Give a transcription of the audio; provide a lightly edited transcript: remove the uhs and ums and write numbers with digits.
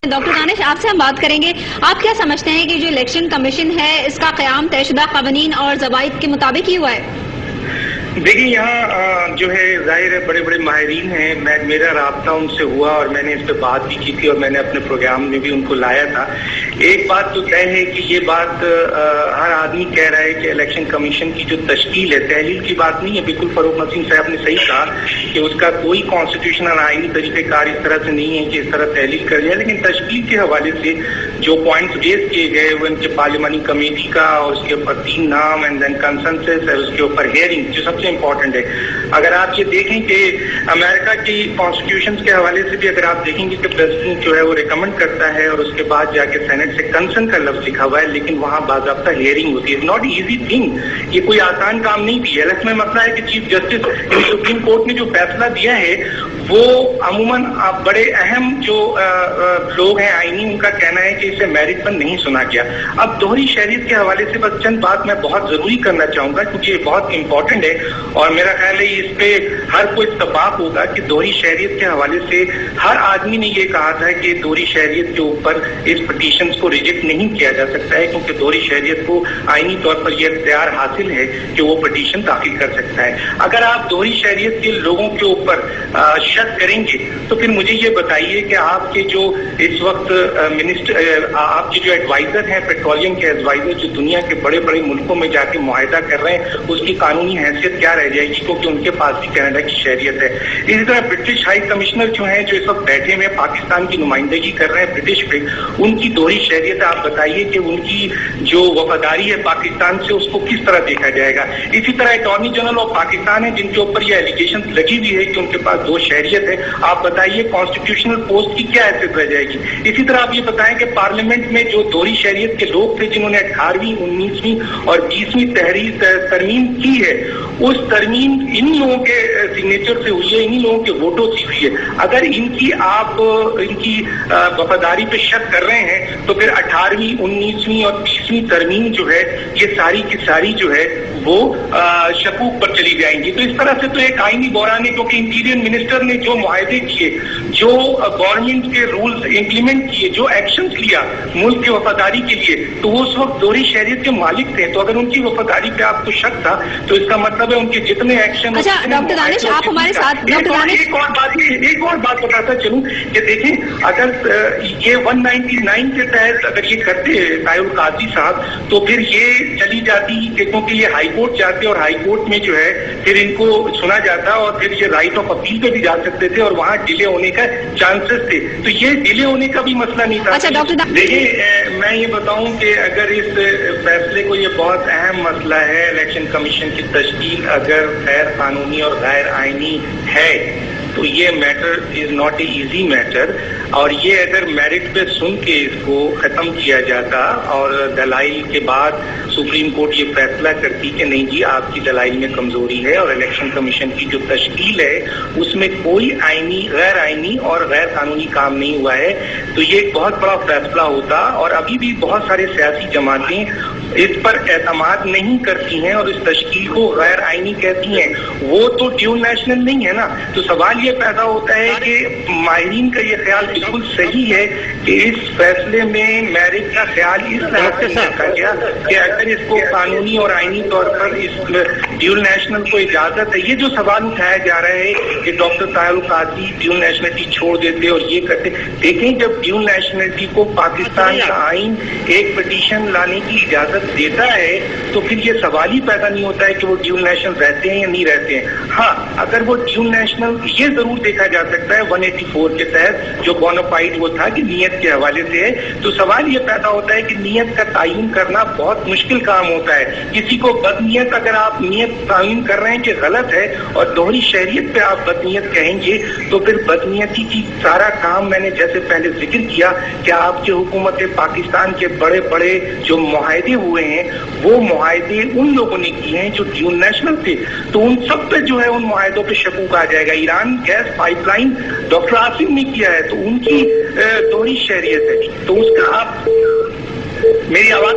Doctor دانش، آپ سے ہم بات کریں گے. آپ کیا سمجھتے ہیں کہ جو الیکشن کمیشن ہے اس کا قیام طے شدہ قوانین اور ضوابط کے مطابق ہی ہوا ہے؟ دیکھیں، یہاں جو ہے ظاہر ہے بڑے بڑے ماہرین ہیں. میرا رابطہ ان سے ہوا اور میں نے اس پہ بات بھی کی تھی اور میں نے اپنے پروگرام میں بھی ان کو لایا تھا. ایک بات تو طے ہے کہ یہ بات ہر آدمی کہہ رہا ہے کہ الیکشن کمیشن کی جو تشکیل ہے تحلیل کی بات نہیں ہے. بالکل فاروق نسیم صاحب نے صحیح کہا کہ اس کا کوئی کانسٹیٹیوشنل آئینی طریقہ کار اس طرح سے نہیں ہے کہ اس طرح تحلیل کر جائے. لیکن تشکیل کے حوالے سے جو پوائنٹس ریز کیے گئے وہ ان کے پارلیمانی کمیٹی کا اور اس کے اوپر 3 نام اینڈ دین کنسنسس اور اس کے اوپر ہیئرنگ جو سب سے امپورٹنٹ ہے. اگر آپ یہ دیکھیں کہ امریکہ کی کانسٹیٹیوشن کے حوالے سے بھی اگر آپ دیکھیں گے کہ پریزیڈنٹ جو ہے وہ ریکمنڈ کرتا ہے اور اس کے بعد جا کے سینٹ سے کنسرن کا لفظ لکھا ہوا ہے، لیکن وہاں باضابطہ ہیئرنگ ہوتی ہے. ناٹ ایزی تھنگ، یہ کوئی آسان کام نہیں بھی ہے. اس میں مسئلہ ہے کہ چیف جسٹس سپریم کورٹ نے جو فیصلہ دیا ہے وہ عموماً بڑے اہم جو لوگ ہیں آئینی، ان کا کہنا ہے کہ اسے میرٹ پر نہیں سنا گیا. اب دوہری شہریت کے حوالے سے بس چند بات میں بہت ضروری کرنا چاہوں گا کیونکہ یہ بہت امپورٹنٹ ہے اور میرا خیال ہے اس پہ ہر کوئی اتفاق ہوگا کہ دوہری شہریت کے حوالے سے ہر آدمی نے یہ کہا تھا کہ دوہری شہریت کے اوپر اس پٹیشنز کو ریجیکٹ نہیں کیا جا سکتا ہے کیونکہ دوہری شہریت کو آئینی طور پر یہ اختیار حاصل ہے کہ وہ پٹیشن داخل کر سکتا ہے. اگر آپ دوہری شہریت کے لوگوں کے اوپر شک کریں گے تو پھر مجھے یہ بتائیے کہ آپ کے جو اس وقت آپ کے جو ایڈوائزر ہیں، پیٹرولیم کے ایڈوائزر جو دنیا کے بڑے بڑے ملکوں میں جا کے معاہدہ کر رہے ہیں، اس کی قانونی حیثیت کیا رہ جائے گی کیونکہ ان کے پاس بھی کینیڈا کی شہریت ہے. اسی طرح برٹش ہائی کمشنر جو ہیں جو اس وقت بیٹھے ہوئے پاکستان کی نمائندگی کر رہے ہیں برٹش پہ، ان کی دوہری شہریت آپ بتائیے کہ ان کی جو وفاداری ہے پاکستان سے اس کو کس طرح دیکھا جائے گا. اسی طرح اٹارنی جنرل آف پاکستان ہے جن کے اوپر یہ ایلیگیشن لگی ہوئی ہے کہ ان کے پاس 2 شہریت ہے. آپ بتائیے کانسٹیٹیوشنل پوسٹ کی کیا حیثیت رہ جائے گی. اسی طرح آپ یہ بتائیں کہ پارلیمنٹ میں جو دوہری شہریت کے لوگ تھے جنہوں نے 18ویں 19ویں اور 20ویں ترمیم کی ہے، اس ترمیم انہی لوگوں کے سگنیچر سے ہوئی ہے، انہی لوگوں کے ووٹوں سے ہوئی ہے. اگر آپ ان کی وفاداری پہ شک کر رہے ہیں تو پھر 18ویں 19ویں اور 20ویں ترمیم جو ہے یہ ساری کی ساری جو ہے وہ شکوک پر چلی جائیں گی. تو اس طرح سے تو ایک آئینی بحران ہے کیونکہ انٹیریئر منسٹر نے جو معاہدے کیے، جو گورنمنٹ کے رولز امپلیمنٹ کیے، جو ایکشنز لیا ملک کی وفاداری کے لیے، تو وہ اس وقت دوہری شہریت کے مالک تھے. تو اگر ان کی وفاداری پہ آپ کو شک تھا تو اس کا مطلب ہے ان کے جتنے ایکشن. اچھا ڈاکٹر دانش، آپ ہمارے ساتھ ایک اور بات بتاتا چلوں کہ دیکھیں اگر یہ 199 کے تحت اگر یہ کرتے طاہر القادری صاحب تو پھر یہ چلی جاتی کیونکہ یہ ہائی کورٹ جاتے اور ہائی کورٹ میں جو ہے پھر ان کو سنا جاتا اور پھر یہ رائٹ آف اپیل پہ بھی جا سکتے تھے اور وہاں ڈیلے ہونے کا چانسز تھے. تو یہ ڈیلے ہونے کا بھی مسئلہ نہیں تھا. دیکھیں میں یہ بتاؤں کہ اگر اس فیصلے کو یہ بہت اہم مسئلہ ہے الیکشن کمیشن کی تشکیل اگر غیر قانونی اور غیر آئینی ہے تو یہ matter is not a easy matter. اور یہ اگر میرٹ پہ سن کے اس کو ختم کیا جاتا اور دلائل کے بعد سپریم کورٹ یہ فیصلہ کرتی کہ نہیں جی آپ کی دلائل میں کمزوری ہے اور الیکشن کمیشن کی جو تشکیل ہے اس میں کوئی آئینی غیر آئینی اور غیر قانونی کام نہیں ہوا ہے، تو یہ ایک بہت بڑا فیصلہ ہوتا. اور ابھی بھی بہت سارے سیاسی جماعتیں اس پر اعتماد نہیں کرتی ہیں اور اس تشکیل کو غیر آئینی کہتی ہیں. وہ تو ڈیول نیشنل نہیں ہے نا. تو سوال یہ پیدا ہوتا ہے کہ ماہرین کا یہ خیال بالکل صحیح ہے کہ اس فیصلے میں میرٹ کا خیال اس طرح سے رکھا گیا کہ اگر اس کو قانونی اور آئینی طور پر اس ڈیول نیشنل کو اجازت ہے. یہ جو سوال اٹھایا جا رہا ہے کہ doctor Tahir ul-Qadri dual nationality چھوڑ دیتے اور یہ کرتے، دیکھیں جب ڈیول نیشنلٹی کو پاکستان کا آئین ایک پٹیشن لانے کی اجازت دیتا ہے تو پھر یہ سوال ہی پیدا نہیں ہوتا ہے کہ وہ ڈیول نیشنل رہتے ہیں یا نہیں رہتے ہیں. ہاں اگر وہ ڈیول نیشنل یہ ضرور دیکھا جا سکتا ہے 184 کے تحت جو بونافائڈ وہ تھا کہ نیت کے حوالے سے ہے، تو سوال یہ پیدا ہوتا ہے کہ نیت کا تعین کرنا بہت مشکل کام ہوتا ہے. کسی کو بد نیت اگر آپ نیت تعین کر رہے ہیں کہ غلط ہے اور دوہری شہریت پہ آپ بد نیت کہیں گے تو پھر بد نیتی کی سارا کام میں نے جیسے پہلے ذکر کیا کہ آپ کی حکومت پاکستان کے بڑے بڑے جو معاہدے ہوئے ہیں وہ معاہدے ان لوگوں نے کیے ہیں جو ڈیول نیشنل تھے، تو ان سب پہ جو ہے ان معاہدوں پہ شکوک آ جائے گا. Iran gas pipeline doctor Asim نے کیا ہے تو ان کی دوہری شہریت ہے، تو اس کا آپ میری آواز